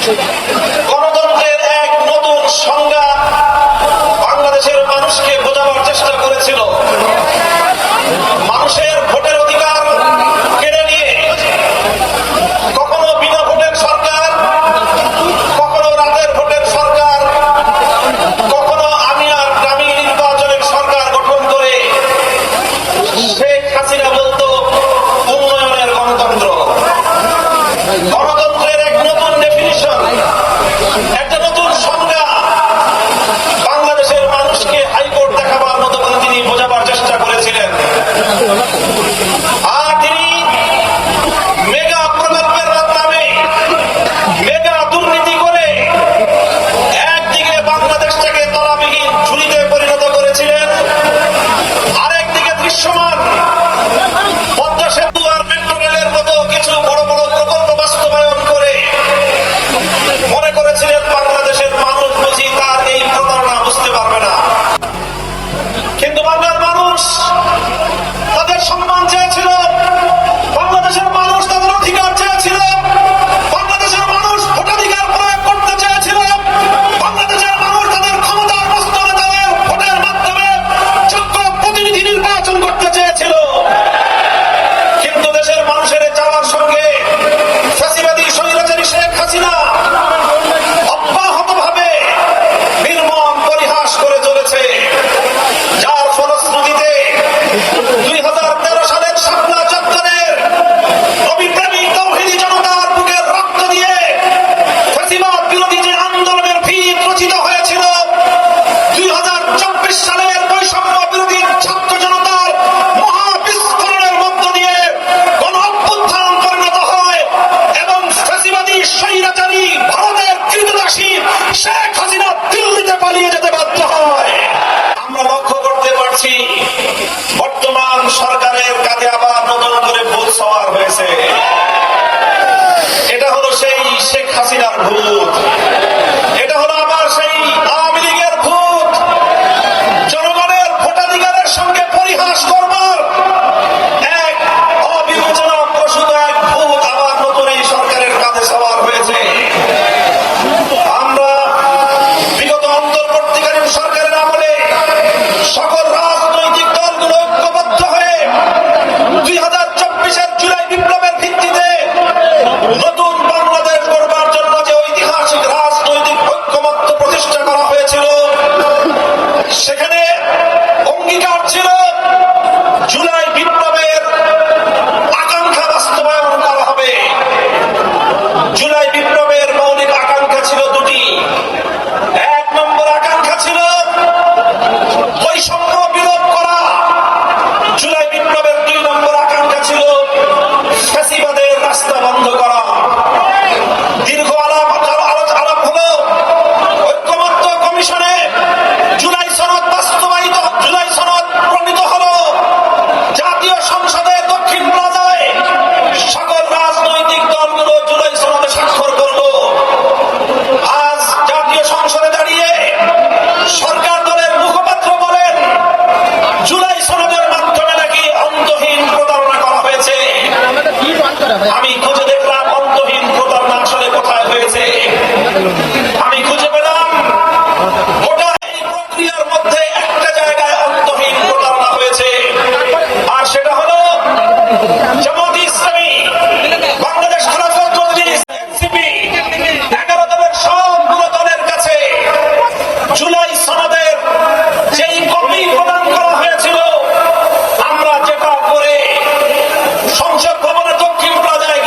গণতন্ত্রের এক নতুন সংজ্ঞা বাংলাদেশের মানুষকে বোঝাবার চেষ্টা করেছিল। মানুষের ভোটের অধিকার কেড়ে নিয়ে কখনো বিনা ভোটের সরকার, কখনো রাতের ভোটের সরকার, কখনো আমি আর গ্রামীণ নির্বাচনের সরকার গঠন করে শেখ হাসিনা বলতো উন্নয়নের গণতন্ত্র। গণতন্ত্রের এক নতুন ডেফিনিশন, একটা নতুন সংজ্ঞা বাংলাদেশের মানুষকে হাইকোর্ট দেখাবার মতো করে তিনি বোঝাবার চেষ্টা করেছিলেন। আর তিনি মেগা প্রকল্পের নামে মেগা দুর্নীতি করে একদিকে বাংলাদেশটাকে তলাবিহীন ঝুলিতে পরিণত করেছিলেন, আরেকদিকে দৃশ্যমান পদ্মা সেতু আর মেট্রো রেলের মতো কিছু বড় বড় প্রকল্প বাস্তবায়ন করে মনে করেছিলেন বাংলাদেশের মানুষ বুঝি তার এই প্রতারণা বুঝতে পারবে না। কিন্তু বাংলার মানুষ তাদের সম্মান চেয়েছিল, বাংলাদেশের মানুষ তাদের অধিকার চেয়েছিল, বাংলাদেশের মানুষ ভোটাধিকার প্রয়োগ করতে চেয়েছিল, বাংলাদেশের মানুষ তাদের ক্ষমতার প্রস্তরে তাদের ভোটের মাধ্যমে যোগ্য প্রতিনিধি নির্বাচন করতে চেয়েছিল। কিন্তু দেশের মানুষের চাওয়ার সঙ্গে ফ্যাসিবাদী স্বৈরাচারী শেখ হাসিনা অব্যাহতভাবে নির্মম পরিহাস করে চলেছে, যার ফলশ্রুতিতে 2013 সালের শাপলা চত্বরের নবীপ্রেমী তৌহিদি জনতার বুকের রক্ত দিয়ে ফ্যাসিবাদ বিরোধী যে আন্দোলনের ভিত রচিত হয়েছিল, 2024 সালের বৈষম্য বিরোধী ছাত্র জনতার মহাবিস্ফোরণের মধ্য দিয়ে গণ অভ্যুত্থান পরিণত হয় এবং ফ্যাসিবাদী স্বৈরাচারী ভারতের কৃতদাসী শেখ হাসিনা দিল্লিতে পালিয়ে যেতে বাধ্য হয়। আমরা লক্ষ্য করতে পারছি বর্তমান সরকারের কাঁধে আবার নতুন করে ভূত সওয়ার হয়েছে। এটা হলো সেই শেখ হাসিনার ভূত, এটা হলো আবার সেই আওয়ামী লীগের ভূত। জনগণের ভোটাধিকারের সঙ্গে পরিহাস করবার এক অবিবেচনা প্রসূত এক ভূত আবার নতুন এই সরকারের কাঁধে সওয়ার হয়েছে। আমরা বিগত অন্তর্বর্তীকালীন সরকারের আমলে সকল রাজনৈতিক দলগুলো ঐক্যবদ্ধ হয়ে 2024-এর জুলাই বিপ্লবের ভিত্তিতে নতুন বাংলাদেশ গড়বার জন্য যে ঐতিহাসিক রাজনৈতিক ঐক্যমত্য প্রতিষ্ঠা করা হয়েছিল, সেখানে অঙ্গীকার ছিল জুলাই বিপ্লবের আকাঙ্ক্ষা বাস্তবায়ন করা হবে। জুলাই বিপ্লবের মৌলিক আকাঙ্ক্ষা ছিল দুটি। এক নম্বর আকাঙ্ক্ষা ছিল বৈষম্য বিলোপ করা, জুলাই বিপ্লবের 2 নম্বর আকাঙ্ক্ষা ছিল ফ্যাসিবাদের রাস্তা বন্ধ করা। দীর্ঘ আলাপ হলো ঐক্যমত্য কমিশনে, জুলাই সনদ বাস্তবায়িত, জুলাই সনদ প্রণীত হলো। জাতীয় সংসদে দক্ষিণ প্লাজায় সকল রাজনৈতিক দলগুলো জুলাই সনদে স্বাক্ষর করলো। আজ জাতীয় সংসদে দাঁড়িয়ে সরকার দলের মুখপাত্র বলেন জুলাই সনদের মাধ্যমে নাকি অন্তহীন প্রতারণা করা হয়েছে। আমি খুঁজে দেখলাম অন্তহীন প্রতারণা আসলে কোথায় হয়েছে। আমি খুঁজে পেলাম গোটা এই প্রক্রিয়ার মধ্যে একটা জায়গায় অন্তহীন প্রতারণা হয়েছে, আর সেটা হলো জামায়াতে ইসলামী, বাংলাদেশ খেলাফত মজলিস, এনসিপি, 11 দলের সবগুলো দলের কাছে জুলাই সনদের যেই কপি প্রদান করা হয়েছিল, আমরা যেটা করে সংসদ ভবনের দক্ষিণ প্লাজায়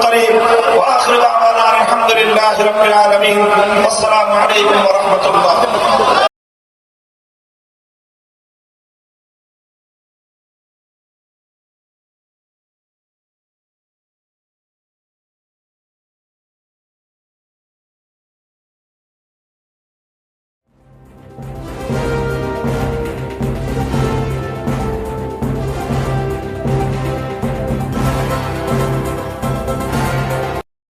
قريب وآخر دعوانا الحمد لله رب العالمين والسلام عليكم ورحمة الله